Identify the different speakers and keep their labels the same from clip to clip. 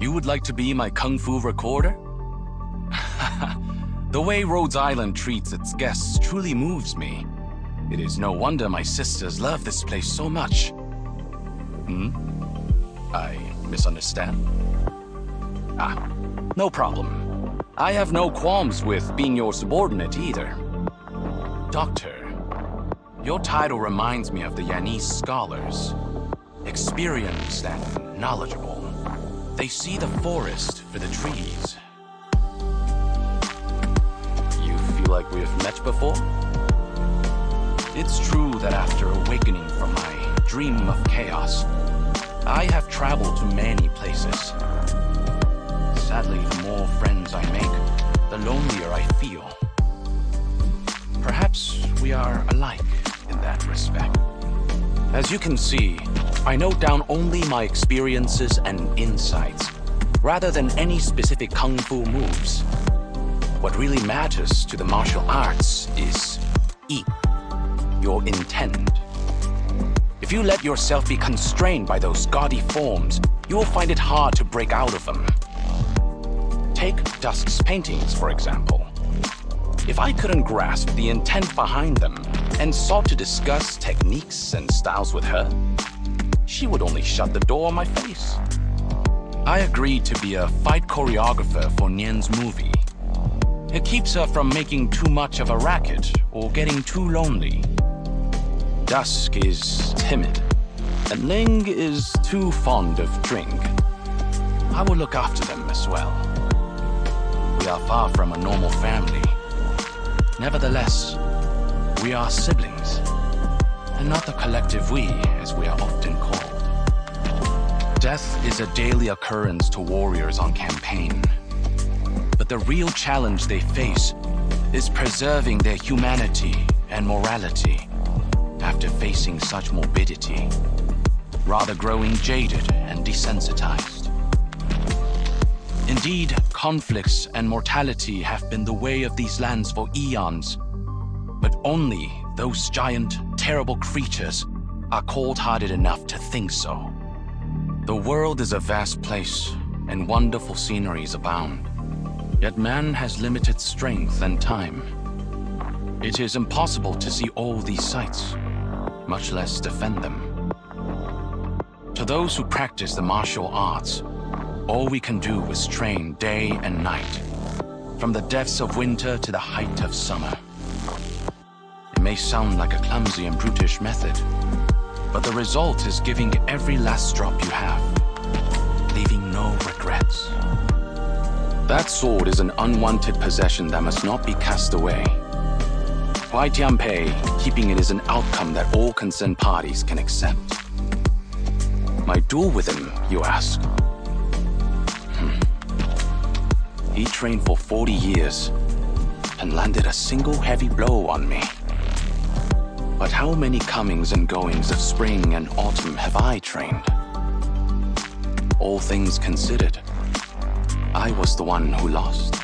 Speaker 1: You would like to be my kung fu recorder? The way Rhodes Island treats its guests truly moves me. It is no wonder my sisters love this place so much. I misunderstand? No problem. I have no qualms with being your subordinate either. Doctor, your title reminds me of the Yanese scholars. Experienced and knowledgeable. They see the forest for the trees. You feel like we have met before? It's true that after awakening from my dream of chaos, I have traveled to many places. Sadly, the more friends I make, the lonelier I feel. Perhaps we are alike in that respect. As you can see, I note down only my experiences and insights, rather than any specific kung fu moves. What really matters to the martial arts is your intent. If you let yourself be constrained by those gaudy forms, you will find it hard to break out of them. Take Dusk's paintings, for example. If I couldn't grasp the intent behind them and sought to discuss techniques and styles with her, she would only shut the door on my face. I agreed to be a fight choreographer for Nian's movie. It keeps her from making too much of a racket or getting too lonely. Dusk is timid, and Ling is too fond of drink. I will look after them as well. We are far from a normal family. Nevertheless, we are siblings, and not the collective we, as we are often called. Death is a daily occurrence to warriors on campaign. But the real challenge they face is preserving their humanity and morality after facing such morbidity, rather growing jaded and desensitized. Indeed, conflicts and mortality have been the way of these lands for eons, but only those giant, terrible creatures are cold-hearted enough to think so. The world is a vast place, and wonderful sceneries abound. Yet man has limited strength and time. It is impossible to see all these sights, much less defend them. To those who practice the martial arts, all we can do is train day and night, from the depths of winter to the height of summer. It may sound like a clumsy and brutish method, but the result is giving every last drop you have, leaving no regrets. That sword is an unwanted possession that must not be cast away. Huai Tianpei, keeping it is an outcome that all concerned parties can accept. My duel with him, you ask? He trained for 40 years and landed a single heavy blow on me. But how many comings and goings of spring and autumn have I trained? All things considered, I was the one who lost.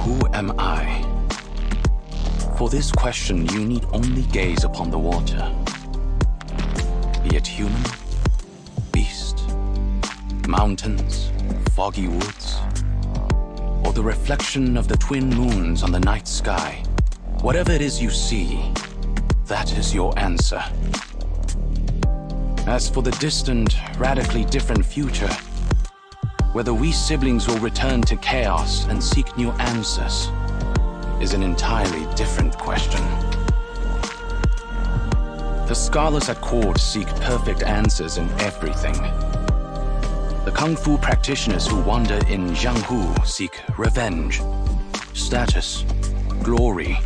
Speaker 1: Who am I? For this question, you need only gaze upon the water. Be it human, beast, mountains, foggy woods, or the reflection of the twin moons on the night sky. Whatever it is you see, that is your answer. As for the distant, radically different future, whether we siblings will return to chaos and seek new answers is an entirely different question. The scholars at court seek perfect answers in everything. The kung fu practitioners who wander in Jianghu seek revenge, status, glory,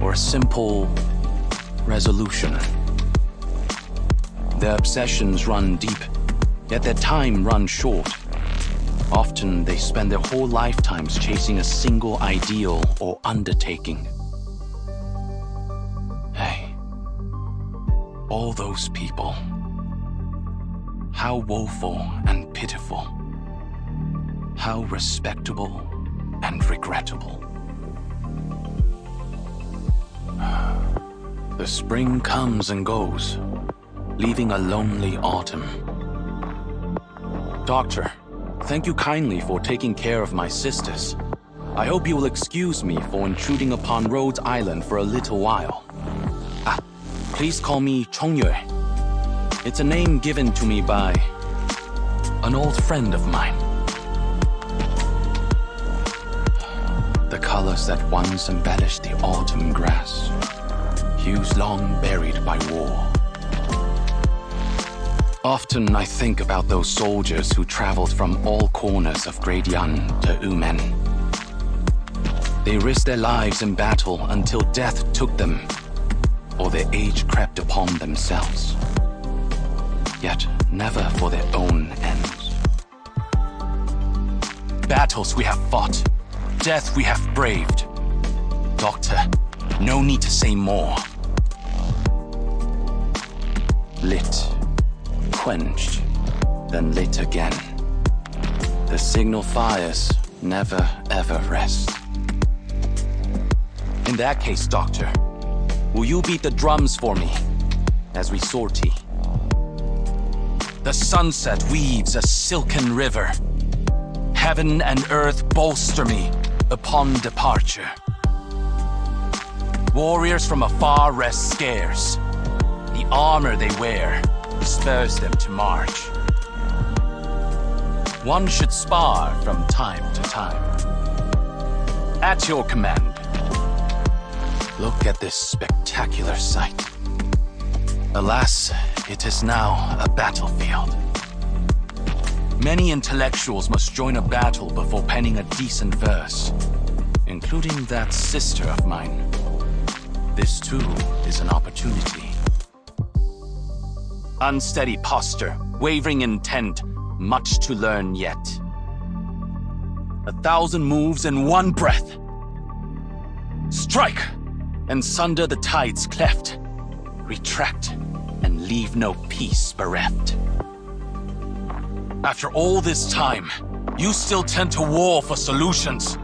Speaker 1: or a simple resolution. Their obsessions run deep, yet their time runs short. Often they spend their whole lifetimes chasing a single ideal or undertaking. Hey, all those people, how woeful and pitiful, how respectable and regrettable. The spring comes and goes, leaving a lonely autumn. Doctor, thank you kindly for taking care of my sisters. I hope you will excuse me for intruding upon Rhodes Island for a little while. Please call me Chongyue. It's a name given to me by an old friend of mine. The colors that once embellished the autumn grass, hues long buried by war. Often I think about those soldiers who traveled from all corners of Great Yan to Umen. They risked their lives in battle until death took them, or their age crept upon themselves. Yet never for their own ends. Battles we have fought, death we have braved. Doctor, no need to say more. Lit, quenched, then lit again. The signal fires never ever rest. In that case, Doctor, will you beat the drums for me as we sortie? The sunset weaves a silken river. Heaven and earth bolster me upon departure. Warriors from afar rest scarce. The armor they wear spurs them to march. One should spar from time to time. At your command. Look at this spectacular sight. Alas, it is now a battlefield. Many intellectuals must join a battle before penning a decent verse, including that sister of mine. This too is an opportunity. Unsteady posture, wavering intent, much to learn yet. 1,000 moves in one breath. Strike, and sunder the tides cleft. Retract, and leave no peace bereft. After all this time, you still tend to war for solutions.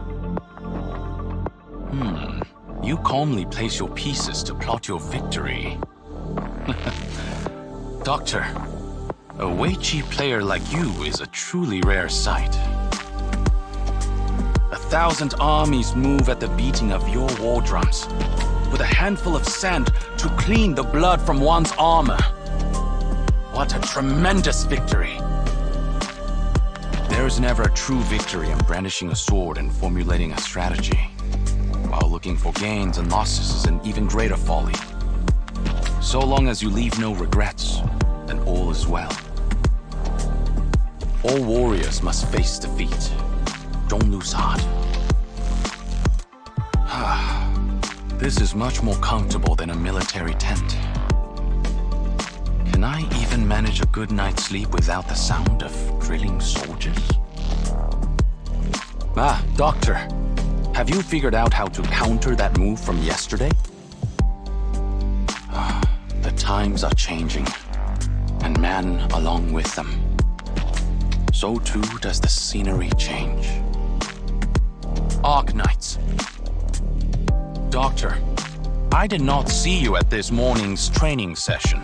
Speaker 1: You calmly place your pieces to plot your victory. Doctor, a Weiqi player like you is a truly rare sight. 1,000 armies move at the beating of your war drums, with a handful of sand to clean the blood from one's armor. What a tremendous victory! There is never a true victory in brandishing a sword and formulating a strategy, while looking for gains and losses is an even greater folly. So long as you leave no regrets, then all is well. All warriors must face defeat. Don't lose heart. This is much more comfortable than a military tent. Can I even manage a good night's sleep without the sound of drilling soldiers? Doctor, have you figured out how to counter that move from yesterday? The times are changing, and man along with them. So too does the scenery change. Arknights. Doctor, I did not see you at this morning's training session.